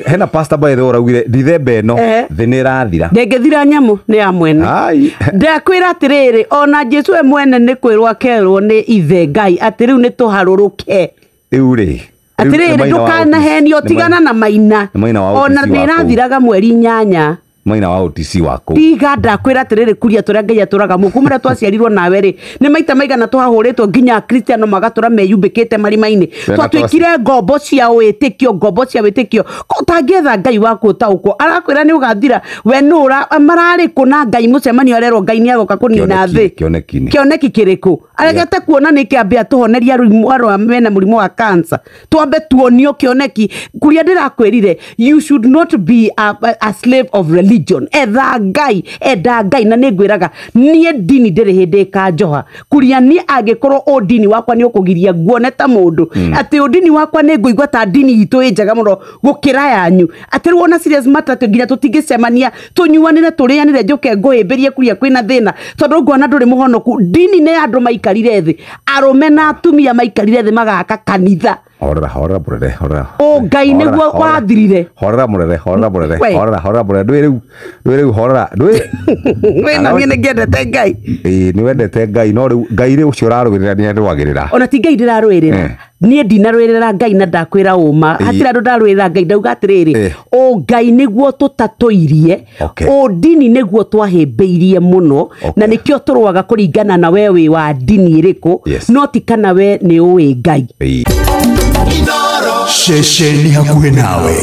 hena pastor by the oraugire Dithemba ino thine rathira ndengethira nyamu ni ya mwene ndakwira atiriri ona Jesu we mwene ni kwirwa kerwo ni ithe Ngai ati riu ni tuharuruke iuri atiriri ndukanahenio tigana na maina ona ndirathiraga mweri 8 maina wa OTC wako tiga ndakwira atiriri kuria turia Ngai aturaga mukumira twaciarirwo nawe ri ni maita maigana tuhahuritwo nginya Kristiano magatura meyumbikite marimaini twatwikire ngombo cia witikio ko tangetha Ngai waku taukwo arakwira ni ugathira we nura marari kuna Ngai mucemanio arero Ngai ni agoka kunina thi kioneki kiriku aregete kuona ni kiambia tuhoneria ruimwaro mena murimo wa cancer twambe tuonio kioneki kuria ndirakwirire you should not be a slave of religion enda Ngai na ningwiraga nie dini ndiri hindi kanjoha kuria ni agikorwo o dini wakwa ni ukugiria guone ta mundu ati o dini wakwa ni nguigwa ta dini itu injaga muno gukira yanyu ati ruona serious matter nginya tutingicemania tunyuanire turianire njuke nguhimbirie kuria kwina thina tondu ngwana nduri muhonoku dini ni andu maikarire thi arume na atumia maikarire thi magaka kanitha horera burere o Ngai niguo wathirire horera burere ndwiriu horera we na mine ngendete Ngai ni wendete Ngai no riu Ngai ri ucio rarwirira ni ndwagirira ona ti Ngai ndirarwirira nie ndinarwirira Ngai na ndakwira uma hatira ndo ndarwirira Ngai ndauga atiriri o Ngai niguo tutatoirie o dini niguo twahimbeirie muno na nikio turwaga kuringana na wewe wa dini iriku no ti kana we ni uwi Ngai Sheshe ni hakuhe nawe.